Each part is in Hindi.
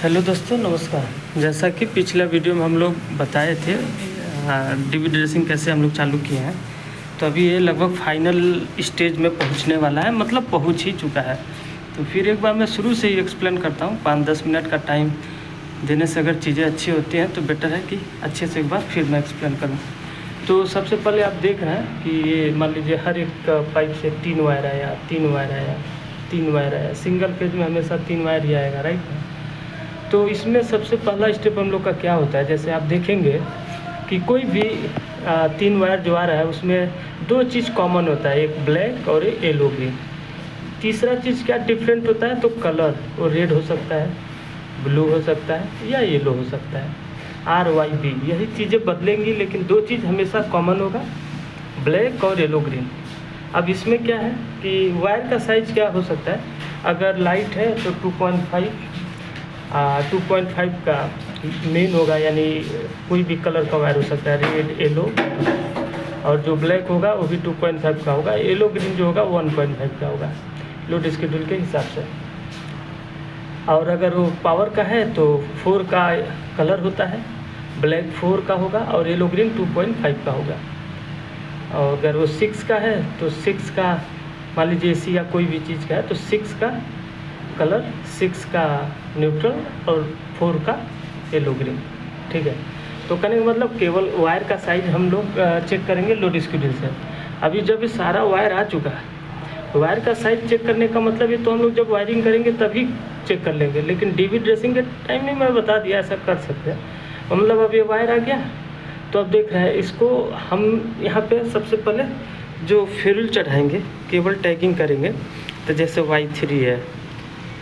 हेलो दोस्तों, नमस्कार। जैसा कि पिछला वीडियो में हम लोग बताए थे डीवी ड्रेसिंग कैसे हम लोग चालू किए हैं, तो अभी ये लगभग फाइनल स्टेज में पहुंचने वाला है, मतलब पहुंच ही चुका है। तो फिर एक बार मैं शुरू से ही एक्सप्लेन करता हूं। 5-10 मिनट का टाइम देने से अगर चीज़ें अच्छी होती हैं तो बेटर है कि अच्छे से एक बार फिर मैं एक्सप्लेन करूँ। तो सबसे पहले आप देख रहे हैं कि ये मान लीजिए हर एक पाइप से 3 वायर आया, 3 वायर आया, 3 वायर आया। सिंगल फेज में हमेशा 3 वायर ही आएगा, राइट। तो इसमें सबसे पहला स्टेप हम लोग का क्या होता है, जैसे आप देखेंगे कि कोई भी 3 वायर जो आ रहा है उसमें 2 चीज़ कॉमन होता है, एक ब्लैक और एक येलो ग्रीन। तीसरा चीज़ क्या डिफरेंट होता है, तो कलर, वो रेड हो सकता है, ब्लू हो सकता है या येलो हो सकता है। RYB यही चीज़ें बदलेंगी, लेकिन 2 चीज़ हमेशा कॉमन होगा, ब्लैक और येलो ग्रीन। अब इसमें क्या है कि वायर का साइज़ क्या हो सकता है, अगर लाइट है तो 2.5 का मेन होगा, यानी कोई भी कलर का वायर हो सकता है, रेड, येलो। और जो ब्लैक होगा वो भी 2.5 का होगा। येलो ग्रीन जो होगा 1.5 का होगा, लोड शेड्यूल के हिसाब से। और अगर वो पावर का है तो 4 का कलर होता है, ब्लैक 4 का होगा और येलो ग्रीन 2.5 का होगा। और अगर वो 6 का है तो 6 का, मान लीजिए AC या कोई भी चीज़ का है तो 6 का कलर, 6 का न्यूट्रल और 4 का येलो ग्रीन, ठीक है। तो कहने का मतलब केवल वायर का साइज हम लोग चेक करेंगे लोड शेड्यूल से। अभी जब ये सारा वायर आ चुका है, वायर का साइज चेक करने का मतलब ये तो हम लोग जब वायरिंग करेंगे तभी चेक कर लेंगे, लेकिन डीवी ड्रेसिंग के टाइम में मैं बता दिया ऐसा कर सकते हैं। मतलब अब ये वायर आ गया तो अब देख रहे हैं इसको हम यहाँ पे सबसे पहले जो फेरुल चढ़ाएंगे, केबल टैगिंग करेंगे। तो जैसे Y3 है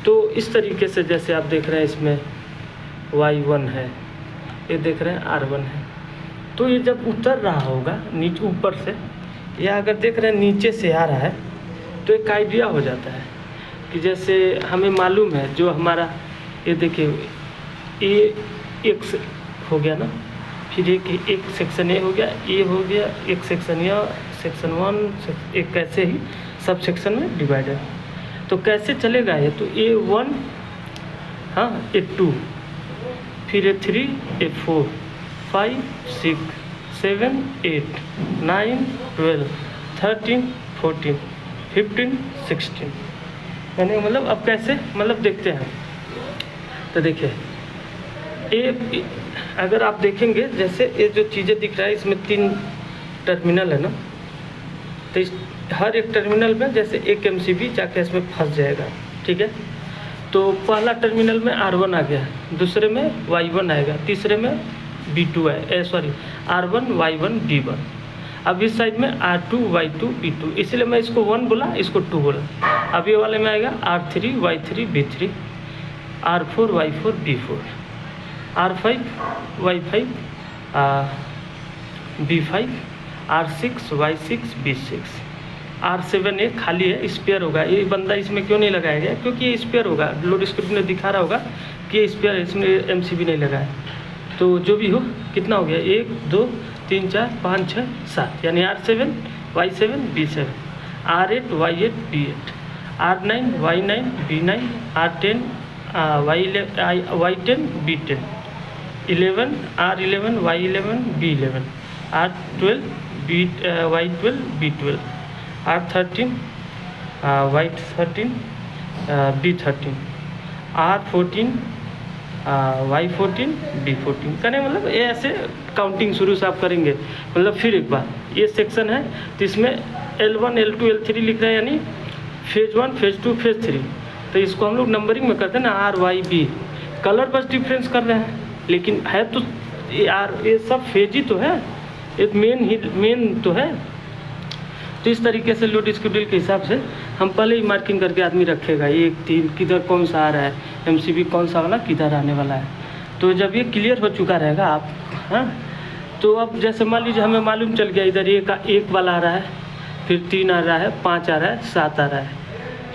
तो इस तरीके से, जैसे आप देख रहे हैं इसमें Y1 है, ये देख रहे हैं R1 है। तो ये जब उतर रहा होगा नीचे ऊपर से, या अगर देख रहे हैं नीचे से आ रहा है, तो एक आइडिया हो जाता है कि जैसे हमें मालूम है जो हमारा, ये देखिए ये एक हो गया ना, फिर एक सेक्शन ए हो गया, ये हो गया एक सेक्शन, या सेक्शन 1 एक कैसे ही सब सेक्शन में डिवाइडेड। तो कैसे चलेगा ये, तो A1, हाँ, A2, फिर A3, A4, 5, 6, 7, 8, 9, 12, 13, 14, 15, 16, यानी मतलब अब कैसे, मतलब देखते हैं। तो देखिए ये अगर आप देखेंगे, जैसे ये जो चीज़ें दिख रहा है इसमें 3 टर्मिनल है ना, तो इस हर एक टर्मिनल में जैसे एक MCB जाके इसमें फंस जाएगा, ठीक है। तो पहला टर्मिनल में R1 आ गया, दूसरे में Y1 आएगा, तीसरे में B2 है, R1, Y1, B1। अब इस साइड में R2, Y2, B2, इसलिए मैं इसको 1 बोला, इसको 2 बोला। अब ये वाले में आएगा R3, Y3, B3, R4, Y4, B4, R5, Y5, B5, R6, Y6, B6, R7 एक खाली है, स्पेयर होगा। ये बंदा इसमें क्यों नहीं लगाया गया, क्योंकि ये स्पेयर होगा, लोड शेड्यूल में दिखा रहा होगा कि ये स्पेयर है, इसमें MCB नहीं लगा है। तो जो भी हो, कितना हो गया, 1, 2, 3, 4, 5, 6, 7, यानी R7, Y7, B7, R8, Y8, B8, R9, Y9, B9, R10, Y10, B10, 11, R11, Y11, B11, R12, Y12, B12, R13, Y13, B13, R14, Y14, B14। कहने मतलब ये ऐसे काउंटिंग शुरू से आप करेंगे। मतलब फिर एक बार ये सेक्शन है तो इसमें L1, L2, L3 लिख रहे हैं, यानी फेज 1, फेज 2, फेज 3। तो इसको हम लोग नंबरिंग में करते हैं ना, RYB। कलर बस डिफरेंस कर रहे हैं, लेकिन है तो ये सब फेज ही तो है, एक मेन तो है। तो इस तरीके से लोड शेड्यूल के हिसाब से हम पहले ही मार्किंग करके आदमी रखेगा, 1, 3 किधर कौन सा आ रहा है, MCB कौन सा वाला किधर आने वाला है। तो जब ये क्लियर हो चुका रहेगा आप, हाँ, तो अब जैसे मान लीजिए हमें मालूम चल गया इधर एक वाला आ रहा है, फिर 3 आ रहा है, 5 आ रहा है, 7 आ रहा है,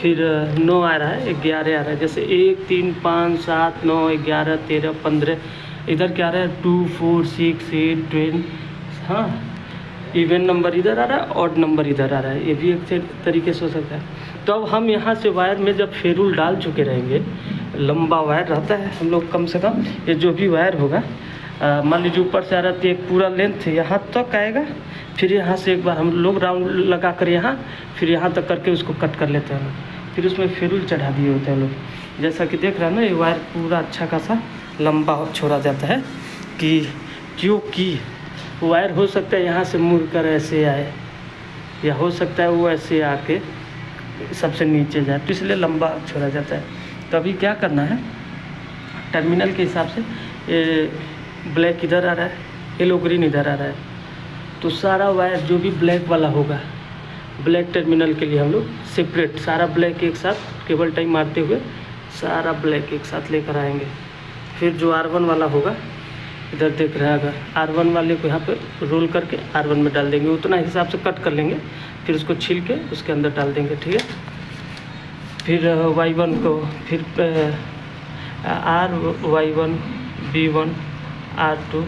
फिर 9 आ रहा है, 11 आ रहा है। जैसे 1, 3, 5, 7, 9, 11, 13, 15, इधर क्या आ रहा है, 2, 4, 6, 8, 12, हाँ, इवन नंबर इधर आ रहा है, ऑड नंबर इधर आ रहा है, ये भी एक तरीके से हो सकता है। तो अब हम यहाँ से वायर में जब फेरुल डाल चुके रहेंगे लंबा वायर रहता है। हम लोग कम से कम ये जो भी वायर होगा, मान लीजिए ऊपर से आ रहा है, एक पूरा लेंथ यहाँ तक आएगा, फिर यहाँ से एक बार हम लोग राउंड लगा कर यहाँ, फिर यहाँ तक करके उसको कट कर लेते हैं, फिर उसमें फेरुल चढ़ा दिए होते हैं लोग। जैसा कि देख रहे हैं ना, ये वायर पूरा अच्छा खासा लंबा छोड़ा जाता है कि क्योंकि वायर हो सकता है यहाँ से मुड़ कर ऐसे आए, या हो सकता है वो ऐसे आके सबसे नीचे जाए, तो इसलिए लंबा छोड़ा जाता है। तो अभी क्या करना है, टर्मिनल के हिसाब से ये ब्लैक इधर आ रहा है, येलो ग्रीन इधर आ रहा है, तो सारा वायर जो भी ब्लैक वाला होगा, ब्लैक टर्मिनल के लिए हम लोग सेपरेट सारा ब्लैक एक साथ केबल टाई मारते हुए सारा ब्लैक एक साथ लेकर आएंगे। फिर जो R1 वाला होगा, इधर देख रहे हैं, अगर R1 वाले को यहाँ पे रोल करके R1 में डाल देंगे, उतना हिसाब से कट कर लेंगे, फिर उसको छील के उसके अंदर डाल देंगे, ठीक है। फिर Y1 को फिर Y1 B1 R2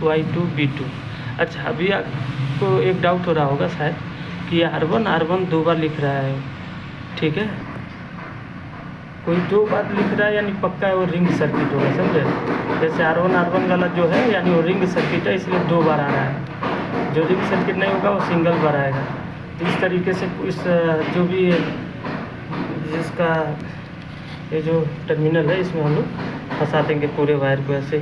Y2 B2। अच्छा, अभी आपको एक डाउट हो रहा होगा शायद कि R1 दो बार लिख रहा है, ठीक है। कोई दो बार लिख रहा है यानी पक्का है वो रिंग सर्किट होगा, समझे। जैसे R1 वाला जो है यानी वो रिंग सर्किट है, इसलिए दो बार आ रहा है। जो रिंग सर्किट नहीं होगा वो सिंगल बार आएगा। तो इस तरीके से इस जो भी जिसका ये जो टर्मिनल है, इसमें हम लोग फंसा देंगे पूरे वायर को ऐसे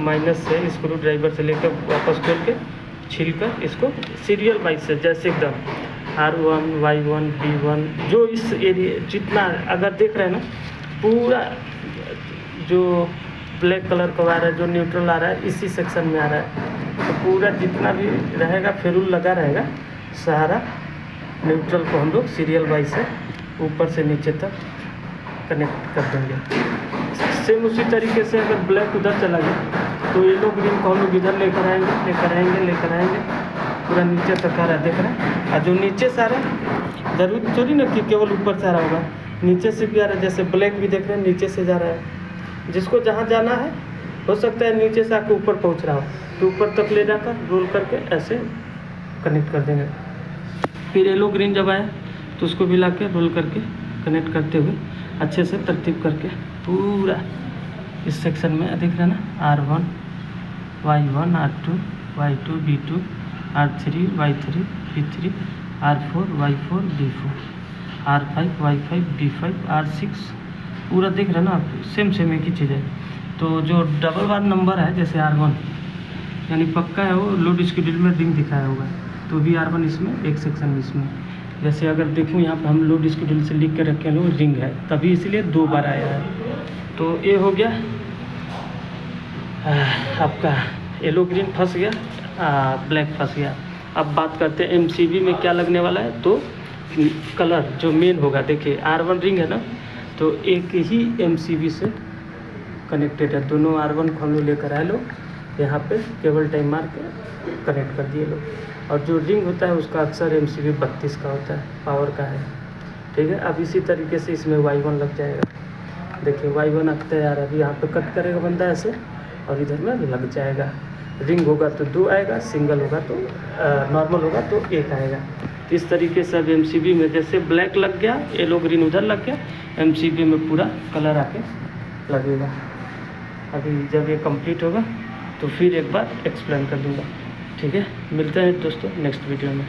माइनस से स्क्रू ड्राइवर से लेकर वापस खोल के छील कर इसको सीरियल वाइज से, जैसे एकदम R1 Y1 B1 जो इस एरिया जितना अगर देख रहे हैं ना, पूरा जो ब्लैक कलर का वायर है, जो न्यूट्रल आ रहा है, इसी सेक्शन में आ रहा है। तो पूरा जितना भी रहेगा फेरुल लगा रहेगा, सारा न्यूट्रल को हम लोग सीरियल वाइज से ऊपर से नीचे तक कनेक्ट कर देंगे। सेम उसी तरीके से अगर ब्लैक उधर चला गया तो येलो ग्रीन को हम लोग इधर लेकर आएंगे, पूरा नीचे तक आ रहा है, देख रहे हैं। और जो नीचे से आ रहा है, जरूरी थोड़ी ना कि केवल ऊपर से आ रहा होगा, नीचे से भी आ रहा है। जैसे ब्लैक भी देख रहे हैं, नीचे से जा रहा है। जिसको जहाँ जाना है, हो सकता है नीचे से आके ऊपर पहुँच रहा हो, तो ऊपर तक ले जाकर रोल करके ऐसे कनेक्ट कर देंगे। फिर येलो ग्रीन जब आए तो उसको भी ला के रोल करके कनेक्ट करते हुए अच्छे से तरतीब करके पूरा इस सेक्शन में देख रहे हैं ना, R1 Y1 R2 Y2 B2 R3 Y3 B3 R4 Y4 B4 R5 Y5 B5 R6 पूरा देख रहे हैं ना आप, सेम एक ही चीज़ है। तो जो डबल बार नंबर है, जैसे R1 यानी पक्का है वो लोड शेड्यूल में रिंग दिखाया होगा, तो भी R1 इसमें एक सेक्शन में इसमें। जैसे अगर देखूँ यहाँ पर हम लोड शेड्यूल से लिख के रखे हैं लोग रिंग है, तभी इसलिए दो बार आया है। तो ये हो गया आपका येलो ग्रीन फंस गया, ब्लैक फंस गया। अब बात करते हैं MCB में क्या लगने वाला है। तो कलर जो मेन होगा, देखिए R1 रिंग है ना, तो एक ही MCB से कनेक्टेड है। दोनों R1 को हम लोग लेकर आए लोग, यहाँ पे केबल टाइम मार के कनेक्ट कर दिए लोग। और जो रिंग होता है उसका अक्सर MCB 32 का होता है, पावर का है, ठीक है। अब इसी तरीके से इसमें Y1 लग जाएगा। देखिए Y1 अब तैयार है। अभी यहाँ पे कट करेगा बंदा ऐसे, और इधर में लग जाएगा। रिंग होगा तो 2 आएगा, सिंगल होगा तो नॉर्मल होगा तो 1 आएगा। तो इस तरीके से अब MCB में जैसे ब्लैक लग गया, येलो ग्रीन उधर लग गया, MCB में पूरा कलर आके लगेगा। अभी जब ये कंप्लीट होगा तो फिर एक बार एक्सप्लेन कर दूँगा, ठीक है। मिलते हैं दोस्तों नेक्स्ट वीडियो में।